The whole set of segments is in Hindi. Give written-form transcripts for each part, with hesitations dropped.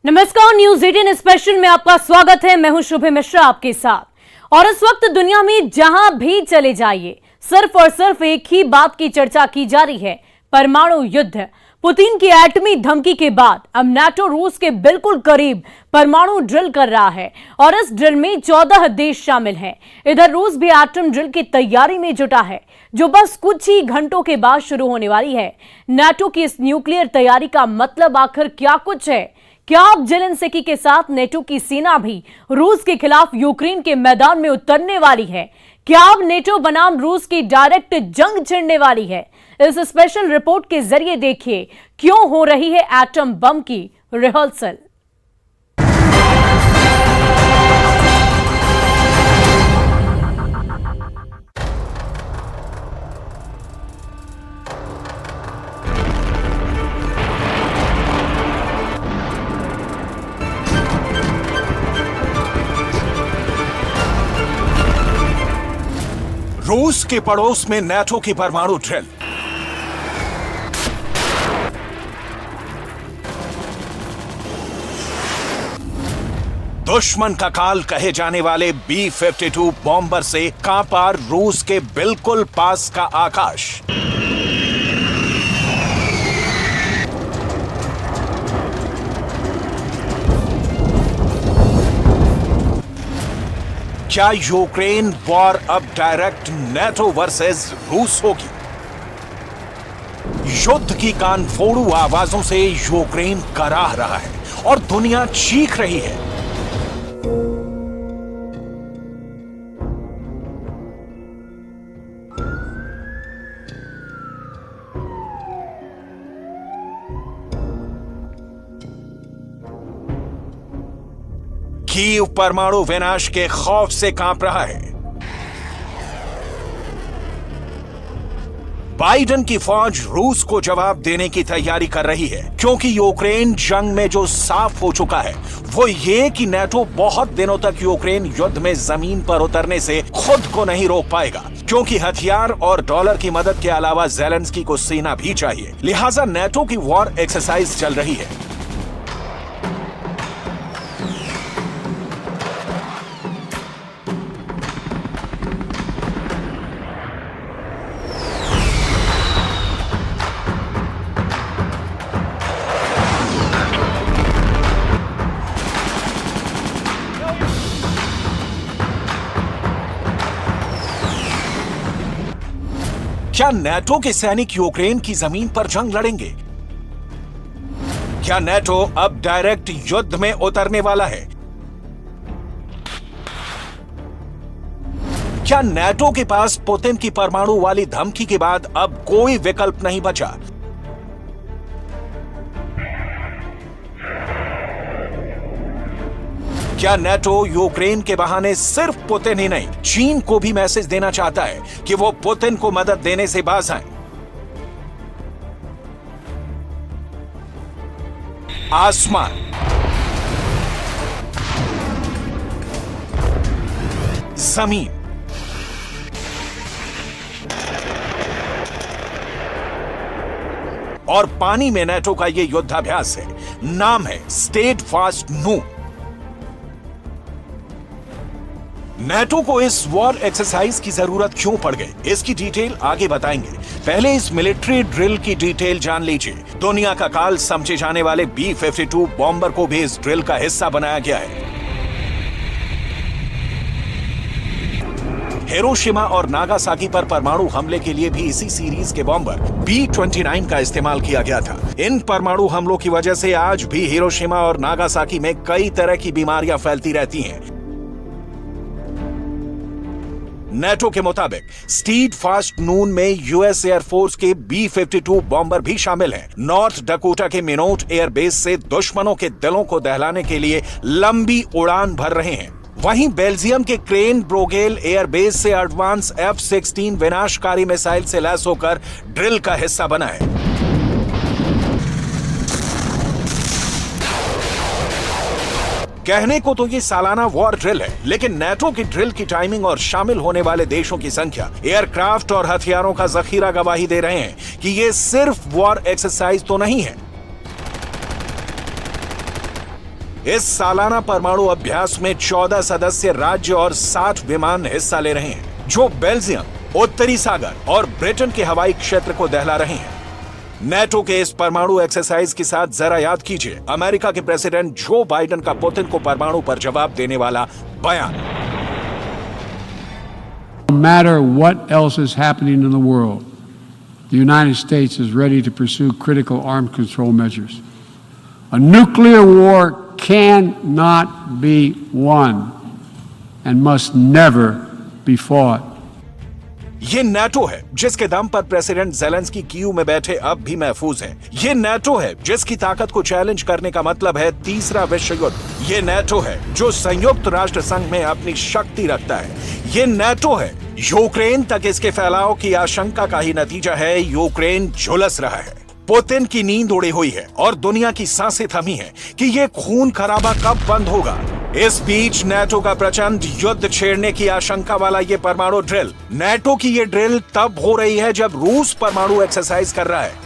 नमस्कार, न्यूज 18 स्पेशल में आपका स्वागत है। मैं हूं शुभ मिश्रा आपके साथ। और इस वक्त दुनिया में जहां भी चले जाइए, सिर्फ और सिर्फ एक ही बात की चर्चा की जा रही है, परमाणु युद्ध। पुतिन की एटमी धमकी के बाद अब नाटो रूस के बिल्कुल करीब परमाणु ड्रिल कर रहा है और इस ड्रिल में 14 देश शामिल हैं। इधर रूस भी एटम ड्रिल की तैयारी में जुटा है, जो बस कुछ ही घंटों के बाद शुरू होने वाली है। नाटो की इस न्यूक्लियर तैयारी का मतलब आखिर क्या कुछ है? क्या अब जेलेंस्की के साथ नेटो की सेना भी रूस के खिलाफ यूक्रेन के मैदान में उतरने वाली है? क्या अब नेटो बनाम रूस की डायरेक्ट जंग छिड़ने वाली है? इस स्पेशल रिपोर्ट के जरिए देखिए क्यों हो रही है एटम बम की रिहर्सल। रूस के पड़ोस में नाटो की परमाणु ड्रिल। दुश्मन का काल कहे जाने वाले B-52 बॉम्बर से कांपा रूस के बिल्कुल पास का आकाश। क्या यूक्रेन वॉर अब डायरेक्ट नाटो वर्सेस रूस होगी? युद्ध की कानफोड़ू आवाजों से यूक्रेन कराह रहा है और दुनिया चीख रही है। कीव परमाणु विनाश के खौफ से कांप रहा है। बाइडेन की फौज रूस को जवाब देने की तैयारी कर रही है, क्योंकि यूक्रेन जंग में जो साफ हो चुका है वो ये कि नाटो बहुत दिनों तक यूक्रेन युद्ध में जमीन पर उतरने से खुद को नहीं रोक पाएगा, क्योंकि हथियार और डॉलर की मदद के अलावा ज़ेलेंस्की को सेना भी चाहिए। लिहाजा नाटो की वॉर एक्सरसाइज चल रही है। क्या नाटो के सैनिक यूक्रेन की जमीन पर जंग लड़ेंगे? क्या नाटो अब डायरेक्ट युद्ध में उतरने वाला है? क्या नाटो के पास पुतिन की परमाणु वाली धमकी के बाद अब कोई विकल्प नहीं बचा? क्या नाटो यूक्रेन के बहाने सिर्फ पुतिन ही नहीं, चीन को भी मैसेज देना चाहता है कि वो पुतिन को मदद देने से बाज आए? आसमान, जमीन, और पानी में नाटो का यह युद्धाभ्यास है। नाम है स्टेडफास्ट नून। नाटो को इस वॉर एक्सरसाइज की जरूरत क्यों पड़ गई, इसकी डिटेल आगे बताएंगे। पहले इस मिलिट्री ड्रिल की डिटेल जान लीजिए। दुनिया का काल समझे जाने वाले B-52 बॉम्बर को भी इस ड्रिल का हिस्सा बनाया गया है। हिरोशिमा और नागासाकी पर परमाणु हमले के लिए भी इसी सीरीज के बॉम्बर B-29 का इस्तेमाल किया गया था। इन परमाणु हमलों की वजह से आज भी हिरोशिमा और नागासाकी में कई तरह की बीमारियां फैलती रहती हैं। नाटो के मुताबिक स्टीडफास्ट नून में यूएस एयरफोर्स के B-52 बॉम्बर भी शामिल हैं। नॉर्थ डकोटा के मिनोट एयरबेस से दुश्मनों के दिलों को दहलाने के लिए लंबी उड़ान भर रहे हैं। वहीं बेल्जियम के क्रेन ब्रोगेल एयरबेस से एडवांस F-16 विनाशकारी मिसाइल से लैस होकर ड्रिल का हिस्सा बना है। कहने को तो ये सालाना वॉर ड्रिल है, लेकिन नेटो की ड्रिल की टाइमिंग और शामिल होने वाले देशों की संख्या, एयरक्राफ्ट और हथियारों का जखीरा गवाही दे रहे हैं कि ये सिर्फ वॉर एक्सरसाइज तो नहीं है। इस सालाना परमाणु अभ्यास में 14 सदस्य राज्य और 60 विमान हिस्सा ले रहे हैं, जो बेल्जियम, उत्तरी सागर और ब्रिटेन के हवाई क्षेत्र को दहला रहे हैं। नेटो के इस परमाणु एक्सरसाइज के साथ जरा याद कीजिए अमेरिका के प्रेसिडेंट जो बाइडेन का पुतिन को परमाणु पर जवाब देने वाला बयान। No matter what else is happening in the world, the United States is ready to pursue critical arms control measures. A nuclear war cannot be won and must never be fought. ये नेटो है जिसके दम पर प्रेसिडेंट ज़ेलेंस्की कीव में बैठे अब भी महफूज हैं। ये नेटो है जिसकी ताकत को चैलेंज करने का मतलब है तीसरा विश्व युद्ध। ये नेटो है जो संयुक्त राष्ट्र संघ में अपनी शक्ति रखता है। ये नेटो है यूक्रेन तक इसके फैलाव की आशंका का ही नतीजा है। यूक्रेन झुलस रहा है, पुतिन की नींद उड़ी हुई है और दुनिया की सांसें थमी हैं कि ये खून खराबा कब बंद होगा। इस बीच नेटो का प्रचंड युद्ध छेड़ने की आशंका वाला ये परमाणु ड्रिल, नेटो की ये ड्रिल तब हो रही है जब रूस परमाणु एक्सरसाइज कर रहा है।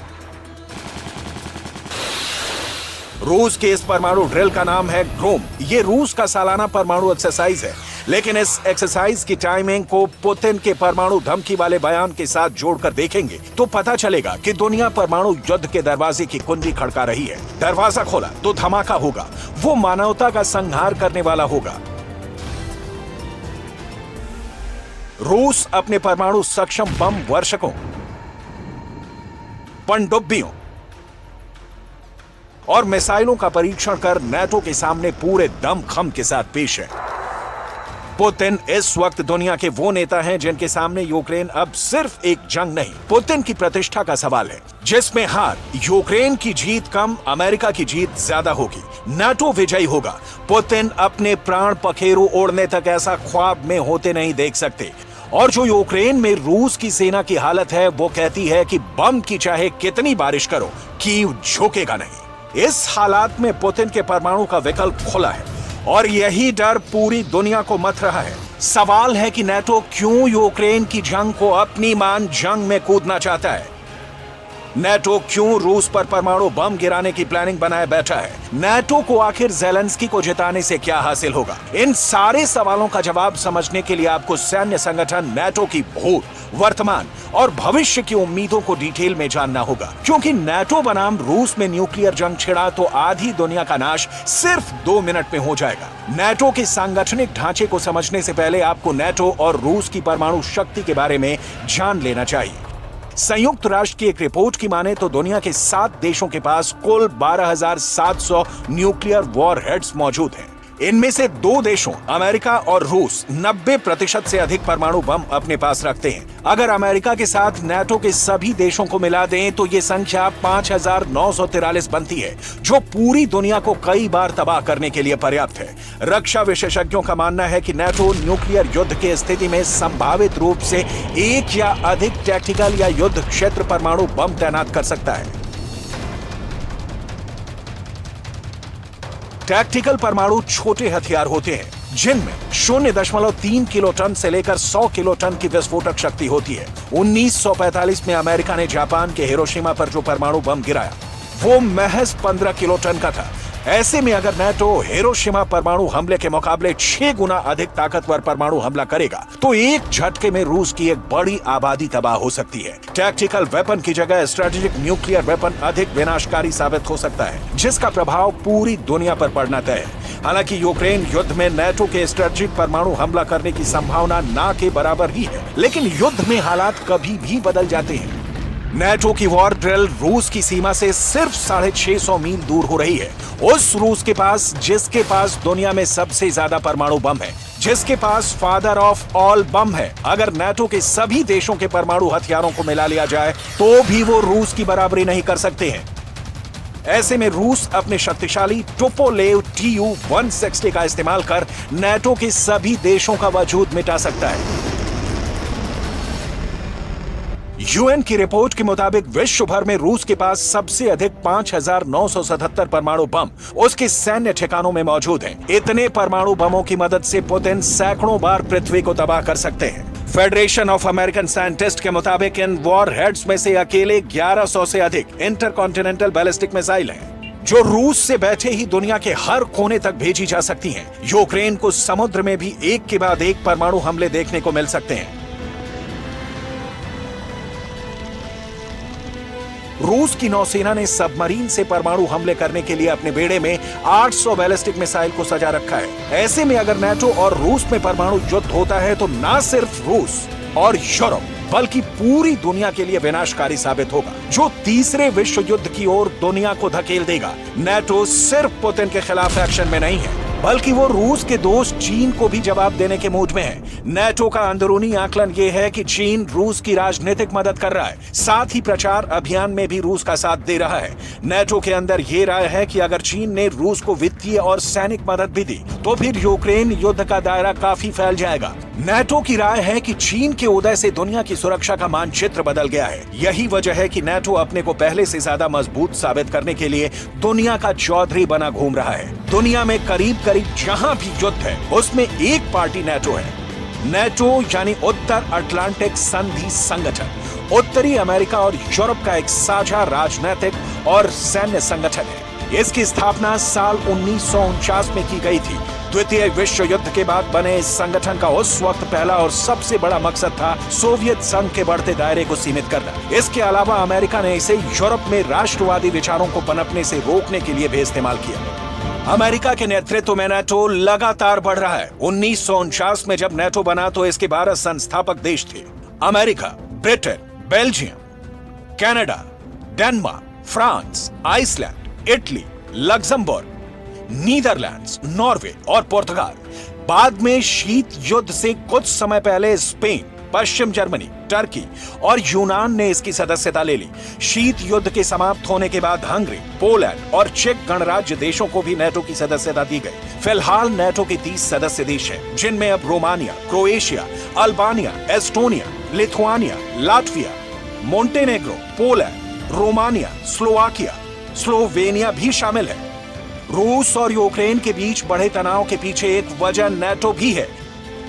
रूस के इस परमाणु ड्रिल का नाम है ग्रोम। ये रूस का सालाना परमाणु एक्सरसाइज है, लेकिन इस एक्सरसाइज की टाइमिंग को पुतिन के परमाणु धमकी वाले बयान के साथ जोड़कर देखेंगे तो पता चलेगा कि दुनिया परमाणु युद्ध के दरवाजे की कुंडी खड़का रही है। दरवाजा खोला तो धमाका होगा, वो मानवता का संहार करने वाला होगा। रूस अपने परमाणु सक्षम बम वर्षकों, पनडुब्बियों और मिसाइलों का परीक्षण कर नेटो के सामने पूरे दमखम के साथ पेश है। पुतिन इस वक्त दुनिया के वो नेता हैं जिनके सामने यूक्रेन अब सिर्फ एक जंग नहीं, पुतिन की प्रतिष्ठा का सवाल है, जिसमें हार यूक्रेन की जीत कम, अमेरिका की जीत ज्यादा होगी। नेटो विजयी होगा। पुतिन अपने प्राण पखेरु ओढ़ने तक ऐसा ख्वाब में होते नहीं देख सकते। और जो यूक्रेन में रूस की सेना की हालत है, वो कहती है कि बम की चाहे कितनी बारिश करो, कीव झुकेगा नहीं। इस हालात में पुतिन के परमाणु का विकल्प खुला है और यही डर पूरी दुनिया को मथ रहा है। सवाल है कि नेटो क्यों यूक्रेन की जंग को अपनी मान जंग में कूदना चाहता है। नेटो क्यों रूस पर परमाणु बम गिराने की प्लानिंग बनाए बैठा है। नेटो को आखिर ज़ेलेंस्की को जिताने से क्या हासिल होगा। इन सारे सवालों का जवाब समझने के लिए आपको सैन्य संगठन नेटो की भूत, वर्तमान और भविष्य की उम्मीदों को डिटेल में जानना होगा, क्योंकि नेटो बनाम रूस में न्यूक्लियर जंग छिड़ा तो आधी दुनिया का नाश सिर्फ 2 मिनट में हो जाएगा। नेटो के सांगठनिक ढांचे को समझने से पहले आपको नेटो और रूस की परमाणु शक्ति के बारे में जान लेना चाहिए। संयुक्त राष्ट्र की एक रिपोर्ट की माने तो दुनिया के 7 देशों के पास कुल 12,700 न्यूक्लियर वॉरहेड्स मौजूद हैं। इनमें से 2 देशों अमेरिका और रूस 90% से अधिक परमाणु बम अपने पास रखते हैं। अगर अमेरिका के साथ नेटो के सभी देशों को मिला दें तो ये संख्या 5,943 बनती है, जो पूरी दुनिया को कई बार तबाह करने के लिए पर्याप्त है। रक्षा विशेषज्ञों का मानना है कि नेटो न्यूक्लियर युद्ध की स्थिति में संभावित रूप से 1 या अधिक टैक्टिकल या युद्ध क्षेत्र परमाणु बम तैनात कर सकता है। टैक्टिकल परमाणु छोटे हथियार होते हैं जिनमें 0.3 किलोटन से लेकर 100 किलोटन की विस्फोटक शक्ति होती है। 1945 में अमेरिका ने जापान के हिरोशिमा पर जो परमाणु बम गिराया वो महज 15 किलोटन का था। ऐसे में अगर नेटो हिरोशिमा परमाणु हमले के मुकाबले 6 गुना अधिक ताकतवर परमाणु हमला करेगा तो एक झटके में रूस की एक बड़ी आबादी तबाह हो सकती है। टैक्टिकल वेपन की जगह स्ट्रेटेजिक न्यूक्लियर वेपन अधिक विनाशकारी साबित हो सकता है, जिसका प्रभाव पूरी दुनिया पर पड़ना तय है। हालांकि यूक्रेन युद्ध में नेटो के स्ट्रेटेजिक परमाणु हमला करने की संभावना ना के बराबर ही है, लेकिन युद्ध में हालात कभी भी बदल जाते हैं। नेटो की वॉर ड्रिल रूस की सीमा से सिर्फ 650 मील दूर हो रही है। उस रूस के पास जिसके पास दुनिया में सबसे ज्यादा परमाणु बम है, जिसके पास फादर ऑफ ऑल बम है। अगर नेटो के सभी देशों के परमाणु हथियारों को मिला लिया जाए तो भी वो रूस की बराबरी नहीं कर सकते हैं। ऐसे में रूस अपने शक्तिशाली टुपोलेव Tu-160 का इस्तेमाल कर नेटो के सभी देशों का वजूद मिटा सकता है। यूएन की रिपोर्ट के मुताबिक विश्व भर में रूस के पास सबसे अधिक 5,977 परमाणु बम उसके सैन्य ठिकानों में मौजूद हैं। इतने परमाणु बमों की मदद से पुतिन सैकड़ों बार पृथ्वी को तबाह कर सकते हैं। फेडरेशन ऑफ अमेरिकन साइंटिस्ट के मुताबिक इन वॉर हेड्स में से अकेले 1100 से अधिक इंटरकॉन्टिनेंटल बैलिस्टिक मिसाइल हैं, जो रूस से बैठे ही दुनिया के हर कोने तक भेजी जा सकती हैं। यूक्रेन को समुद्र में भी एक के बाद एक परमाणु हमले देखने को मिल सकते हैं। रूस की नौसेना ने सबमरीन से परमाणु हमले करने के लिए अपने बेड़े में 800 बैलिस्टिक मिसाइल को सजा रखा है। ऐसे में अगर नाटो और रूस में परमाणु युद्ध होता है तो न सिर्फ रूस और यूरोप बल्कि पूरी दुनिया के लिए विनाशकारी साबित होगा, जो तीसरे विश्व युद्ध की ओर दुनिया को धकेल देगा। नाटो सिर्फ पुतिन के खिलाफ एक्शन में नहीं है, बल्कि वो रूस के दोस्त चीन को भी जवाब देने के मूड में है। नाटो का अंदरूनी आकलन ये है कि चीन रूस की राजनीतिक मदद कर रहा है, साथ ही प्रचार अभियान में भी रूस का साथ दे रहा है। नाटो के अंदर ये राय है कि अगर चीन ने रूस को वित्तीय और सैनिक मदद भी दी तो फिर यूक्रेन युद्ध का दायरा काफी फैल जाएगा। नाटो की राय है कि चीन के उदय से दुनिया की सुरक्षा का मानचित्र बदल गया है। यही वजह है कि नाटो अपने को पहले से ज्यादा मजबूत साबित करने के लिए दुनिया का चौधरी बना घूम रहा है। दुनिया में करीब जहां भी युद्ध है उसमें एक पार्टी नाटो है। नाटो यानी उत्तर अटलांटिक संधि संगठन उत्तरी अमेरिका और यूरोप का एक साझा राजनीतिक और सैन्य संगठन है। इसकी स्थापना साल 1949 में की गई थी। द्वितीय विश्व युद्ध के बाद बने इस संगठन का उस वक्त पहला और सबसे बड़ा मकसद था सोवियत संघ के बढ़ते दायरे को सीमित करना। इसके अलावा अमेरिका ने इसे यूरोप में राष्ट्रवादी विचारों को पनपने से रोकने के लिए भी इस्तेमाल किया। अमेरिका के नेतृत्व में नाटो लगातार बढ़ रहा है। 1949 में जब नाटो बना तो इसके 12 संस्थापक देश थे: America, Britain, Belgium, Canada, Denmark, France, Iceland, Italy, Luxembourg, Netherlands, Norway और पुर्तगाल। बाद में शीत युद्ध से कुछ समय पहले स्पेन, पश्चिम जर्मनी, टर्की और यूनान ने इसकी सदस्यता ले ली। शीत युद्ध के समाप्त होने के बाद हंगरी, पोलैंड और चेक गणराज्य देशों को भी नाटो की सदस्यता दी गई। फिलहाल नाटो के 30 सदस्य देश हैं, जिनमें अब Romania, Croatia, Albania, Estonia, Lithuania, Latvia, Montenegro, Poland, Romania, Slovakia, Slovenia भी शामिल है। रूस और यूक्रेन के बीच बढ़े तनाव के पीछे एक वजह नाटो भी है।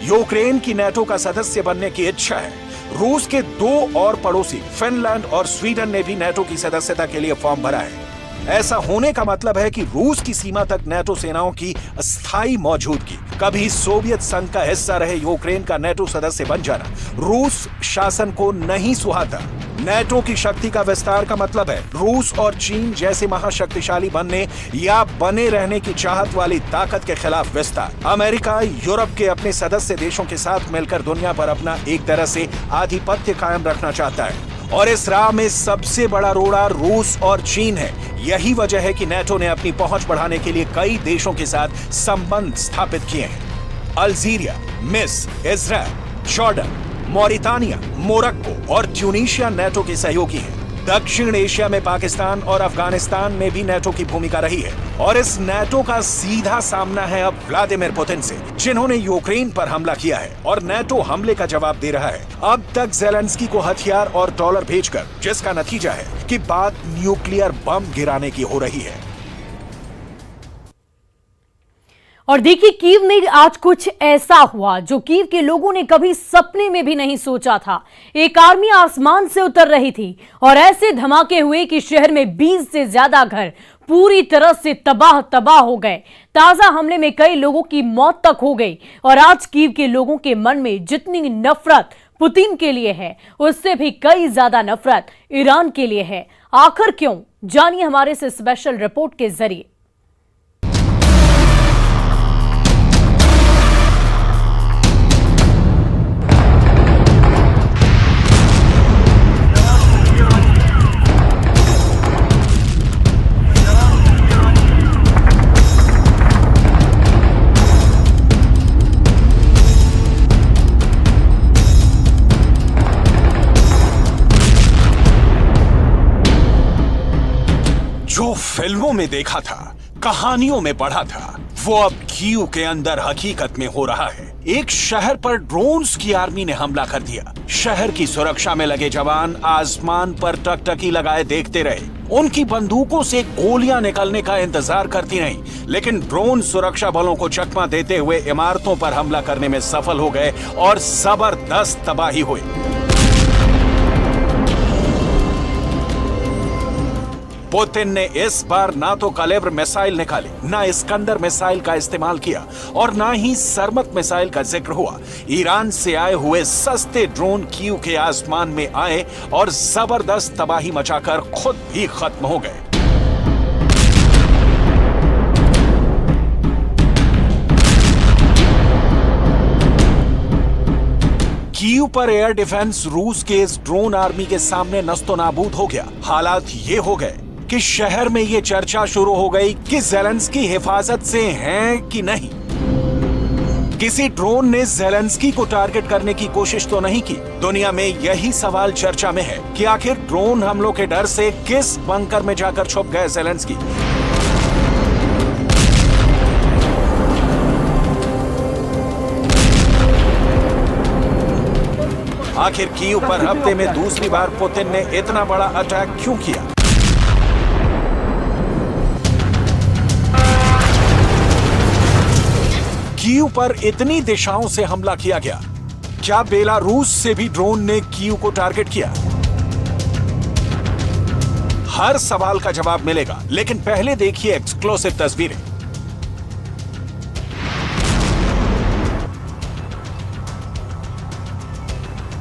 यूक्रेन की नाटो का सदस्य बनने की इच्छा है। रूस के 2 और पड़ोसी फिनलैंड और स्वीडन ने भी नाटो की सदस्यता के लिए फॉर्म भरा है। ऐसा होने का मतलब है कि रूस की सीमा तक नाटो सेनाओं की स्थायी मौजूदगी, कभी सोवियत संघ का हिस्सा रहे यूक्रेन का नाटो सदस्य बन जाना रूस शासन को नहीं सुहाता। नाटो की शक्ति का विस्तार का मतलब है रूस और चीन जैसे महाशक्तिशाली बनने या बने रहने की चाहत वाली ताकत के खिलाफ विस्तार। अमेरिका यूरोप के अपने सदस्य देशों के साथ मिलकर दुनिया पर अपना एक तरह से आधिपत्य कायम रखना चाहता है, और इस राह में सबसे बड़ा रोड़ा रूस और चीन है। यही वजह है कि नाटो ने अपनी पहुंच बढ़ाने के लिए कई देशों के साथ संबंध स्थापित किए हैं। अल्जीरिया, मिस्र, इजराइल, जॉर्डन, मॉरिटानिया, मोरक्को और ट्यूनीशिया नाटो के सहयोगी हैं। दक्षिण एशिया में पाकिस्तान और अफगानिस्तान में भी नाटो की भूमिका रही है, और इस नाटो का सीधा सामना है अब व्लादिमीर पुतिन से, जिन्होंने यूक्रेन पर हमला किया है और नाटो हमले का जवाब दे रहा है। अब तक ज़ेलेंस्की को हथियार और डॉलर भेजकर, जिसका नतीजा है कि बात न्यूक्लियर बम गिराने की हो रही है। और देखिए, कीव में आज कुछ ऐसा हुआ जो कीव के लोगों ने कभी सपने में भी नहीं सोचा था। एक आर्मी आसमान से उतर रही थी और ऐसे धमाके हुए कि शहर में 20 से ज्यादा घर पूरी तरह से तबाह हो गए। ताजा हमले में कई लोगों की मौत तक हो गई, और आज कीव के लोगों के मन में जितनी नफरत पुतिन के लिए है, उससे भी कई ज्यादा नफरत ईरान के लिए है। आखिर क्यों? जानिए हमारे इस स्पेशल रिपोर्ट के जरिए। जो फिल्मों में देखा था, कहानियों में पढ़ा था, वो अब कीव के अंदर हकीकत में हो रहा है। एक शहर पर ड्रोन्स की आर्मी ने हमला कर दिया। शहर की सुरक्षा में लगे जवान आसमान पर टकटकी लगाए देखते रहे। उनकी बंदूकों से गोलियां निकलने का इंतजार करती रहीं, लेकिन ड्रोन सुरक्षा बलों को चकमा देते हुए इमारतों पर हमला करने में सफल हो गए और जबरदस्त तबाही हुई। पुतिन ने इस बार ना तो कलेब्र मिसाइल निकाली, ना इस्कंदर मिसाइल का इस्तेमाल किया और ना ही सरमत मिसाइल का जिक्र हुआ। ईरान से आए हुए सस्ते ड्रोन कीव के आसमान में आए और जबरदस्त तबाही मचाकर खुद भी खत्म हो गए। कीव पर एयर डिफेंस रूस के इस ड्रोन आर्मी के सामने नस्तो नाबूद हो गया। हालात ये हो गए कि शहर में ये चर्चा शुरू हो गई कि ज़ेलेंस्की हिफाजत से हैं कि नहीं। किसी ड्रोन ने ज़ेलेंस्की को टारगेट करने की कोशिश तो नहीं की। दुनिया में यही सवाल चर्चा में है कि आखिर ड्रोन हमलों के डर से किस बंकर में जाकर छुप गए ज़ेलेंस्की। आखिर कीव पर हफ्ते में दूसरी बार पुतिन ने इतना बड़ा अटैक क्यों किया? कीव पर इतनी दिशाओं से हमला किया गया। क्या बेलारूस से भी ड्रोन ने कीव को टारगेट किया? हर सवाल का जवाब मिलेगा, लेकिन पहले देखिए एक्सक्लूसिव तस्वीरें।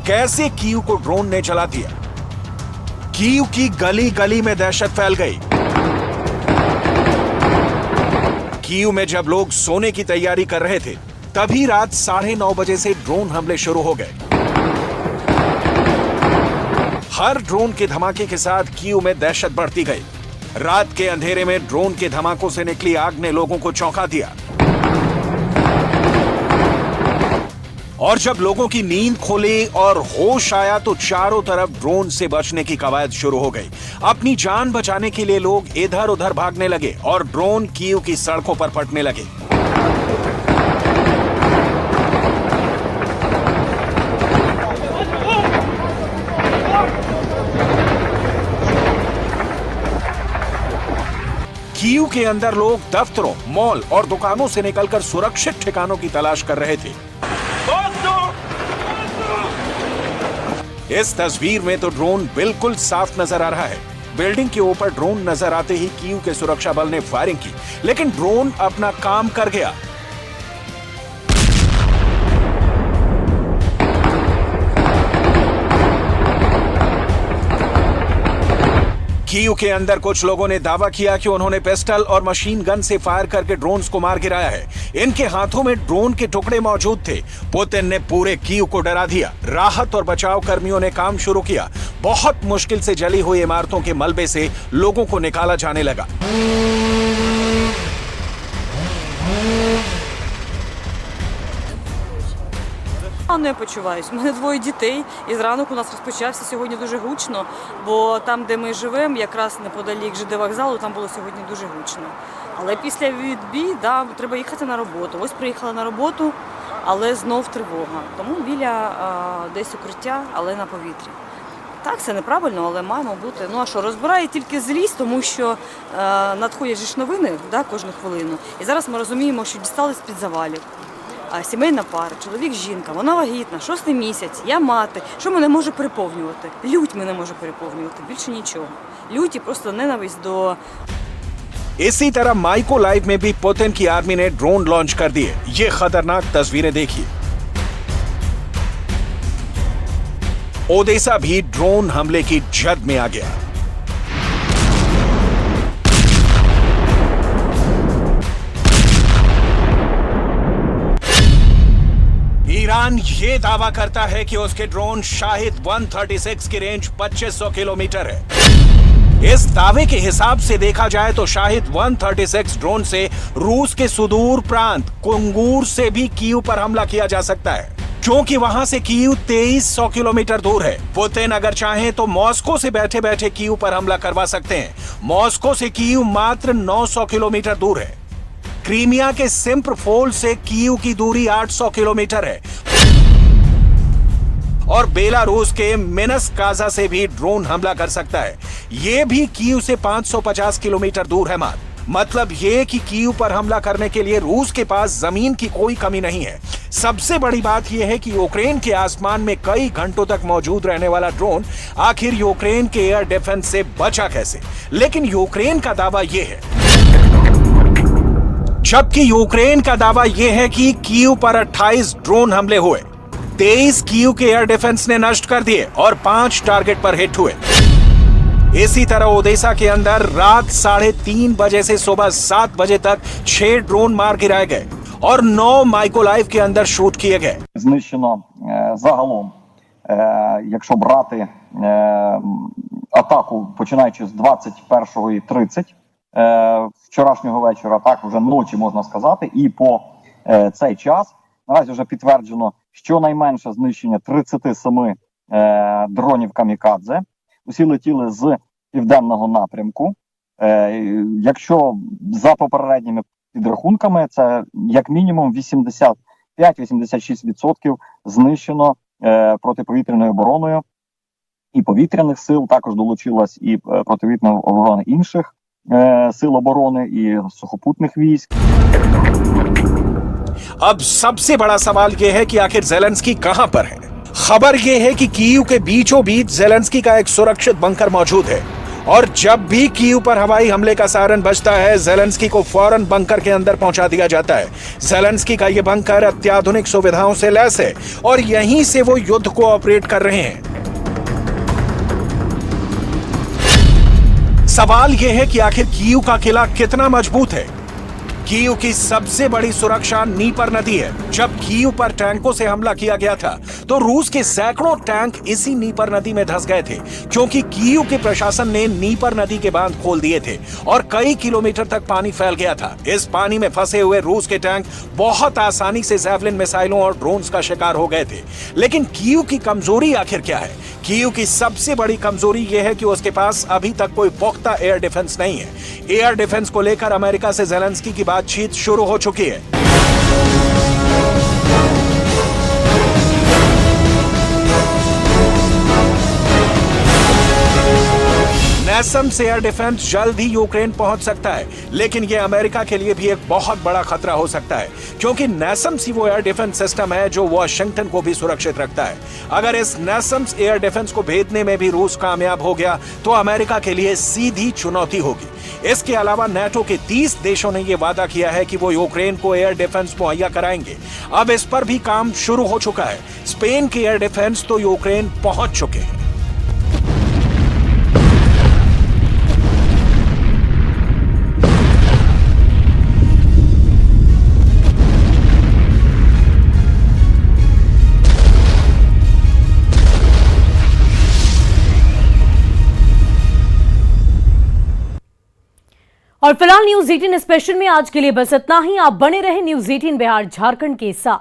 कैसे कीव को ड्रोन ने चला दिया। कीव की गली गली में दहशत फैल गई। कीव में जब लोग सोने की तैयारी कर रहे थे, तभी रात 9:30 बजे से ड्रोन हमले शुरू हो गए। हर ड्रोन के धमाके के साथ कीव में दहशत बढ़ती गई। रात के अंधेरे में ड्रोन के धमाकों से निकली आग ने लोगों को चौंका दिया। और जब लोगों की नींद खुली और होश आया तो चारों तरफ ड्रोन से बचने की कवायद शुरू हो गई। अपनी जान बचाने के लिए लोग इधर उधर भागने लगे और ड्रोन कीव की सड़कों पर फटने लगे। कीव के अंदर लोग दफ्तरों, मॉल और दुकानों से निकलकर सुरक्षित ठिकानों की तलाश कर रहे थे। इस तस्वीर में तो ड्रोन बिल्कुल साफ नजर आ रहा है। बिल्डिंग के ऊपर ड्रोन नजर आते ही कीव के सुरक्षा बल ने फायरिंग की, लेकिन ड्रोन अपना काम कर गया। कीव के अंदर कुछ लोगों ने दावा किया कि उन्होंने पिस्टल और मशीन गन से फायर करके ड्रोन्स को मार गिराया है। इनके हाथों में ड्रोन के टुकड़े मौजूद थे। पुतिन ने पूरे कीव को डरा दिया। राहत और बचाव कर्मियों ने काम शुरू किया। बहुत मुश्किल से जली हुई इमारतों के मलबे से लोगों को निकाला जाने लगा। Не почуваюсь. У мене двоє дітей, і зранок у нас розпочався сьогодні дуже гучно, бо там, де ми живемо, якраз неподалік ЖД вокзалу, там було сьогодні дуже гучно. Але після відбій, да, треба їхати на роботу. Ось приїхала на роботу, але знов тривога. Тому біля десь укриття, але на повітрі. Так, це неправильно, але маємо бути. Ну а що, розбирає тільки злість, тому що надходять ж новини, да, кожну хвилину. І зараз ми розуміємо, що дістали з-під завалів. Сімейна пара, чоловік, жінка, вона вагітна, 6-й місяць, я мати. Що мене може переповнювати? Лють мене може переповнювати, більше нічого. Лють і просто ненависть до... इसी तरह माइको लाइव में भी पुतिन की आर्मी ने ड्रोन लॉन्च कर दिए। ये खतरनाक तस्वीरें देखिए। ओडेसा भी ड्रोन हमले की जद में आ गया। ईरान ये दावा करता है कि उसके ड्रोन शाहिद 136 की रेंज 2500 किलोमीटर है। इस दावे के हिसाब से देखा जाए तो शाहिद 136 ड्रोन से रूस के सुदूर प्रांत कुंगूर से भी कीव पर हमला किया जा सकता है, क्योंकि वहां से कीव 2300 किलोमीटर दूर है। पुतिन अगर चाहें तो मॉस्को से बैठे बैठे कीव पर हमला करवा सकते हैं। मॉस्को से कीव मात्र 900 किलोमीटर दूर है। क्रीमिया के सिम्फरपोल से कीव की दूरी 800 किलोमीटर है और बेलारूस के मिन्स्क काजा से भी ड्रोन हमला कर सकता है। यह भी कीव से 550 किलोमीटर दूर है। मतलब ये कि कीव पर हमला करने के लिए रूस के पास जमीन की कोई कमी नहीं है। सबसे बड़ी बात यह है कि यूक्रेन के आसमान में कई घंटों तक मौजूद रहने वाला ड्रोन आखिर यूक्रेन के एयर डिफेंस से बचा कैसे। लेकिन यूक्रेन का दावा यह है, जबकि यूक्रेन का दावा यह है कि कीव पर 28 ड्रोन हमले हुए, 23 कीव के एयर डिफेंस ने नष्ट कर दिए और 5 टारगेट पर हिट हुए। इसी तरह ओदेसा के अंदर रात 3:30 बजे से सुबह 7 बजे तक 6 ड्रोन मार गिराए गए और 9 माइकोलाइव के अंदर शूट किए गए। Знищено загалом, якщо брати атаку, починаючи з 21:30 вчорашнього вечора, так вже ночі можна сказати, і по цей час наразі вже підтверджено щонайменше знищення 37 дронів камікадзе. Усі летіли з південного напрямку. Якщо за попередніми підрахунками, це як мінімум 85-86% знищено протиповітряною обороною і повітряних сил. Також долучилась і протиповітряна оборона інших сил оборони і сухопутних військ. अब सबसे बड़ा सवाल यह है कि आखिर ज़ेलेंस्की कहां पर है। खबर यह है कि कीव के बीचों बीच ज़ेलेंस्की का एक सुरक्षित बंकर मौजूद है और जब भी कीव पर हवाई हमले का सायरन बजता है, ज़ेलेंस्की को फौरन बंकर के अंदर पहुंचा दिया जाता है। ज़ेलेंस्की का यह बंकर अत्याधुनिक सुविधाओं से लैस है और यहीं से वो युद्ध को ऑपरेट कर रहे हैं। सवाल यह है कि आखिर कीव का किला कितना मजबूत है। कीव की सबसे बड़ी सुरक्षा नीपर नदी है। जब कीव पर टैंकों से हमला किया गया था तो रूस के सैकड़ों टैंक इसी नीपर नदी में धंस गए थे, क्योंकि कीव के प्रशासन ने नीपर नदी के बांध खोल दिए थे और कई किलोमीटर तक पानी फैल गया था। इस पानी में फंसे हुए रूस के टैंक बहुत आसानी से जैवलिन मिसाइलों और ड्रोन्स का शिकार हो गए थे। लेकिन कीव की कमजोरी आखिर क्या है? कीव की सबसे बड़ी कमजोरी यह है कि उसके पास अभी तक कोई पुख्ता एयर डिफेंस नहीं है। एयर डिफेंस को लेकर अमेरिका से ज़ेलेंस्की की बातचीत शुरू हो चुकी है। NASAMS एयर डिफेंस जल्द ही यूक्रेन पहुंच सकता है, लेकिन यह अमेरिका के लिए भी एक बहुत बड़ा खतरा हो सकता है, क्योंकि NASAMS ही वो एयर डिफेंस सिस्टम है जो वॉशिंगटन को भी सुरक्षित रखता है। अगर इस NASAMS एयर डिफेंस को भेजने में भी रूस कामयाब हो गया तो अमेरिका के लिए सीधी चुनौती होगी। इसके अलावा नेटो के 30 देशों ने यह वादा किया है कि वो यूक्रेन को एयर डिफेंस मुहैया कराएंगे। अब इस पर भी काम शुरू हो चुका है। स्पेन के एयर डिफेंस तो यूक्रेन पहुंच चुके हैं। और फिलहाल न्यूज 18 स्पेशल में आज के लिए बस इतना ही। आप बने रहे न्यूज 18 बिहार झारखंड के साथ।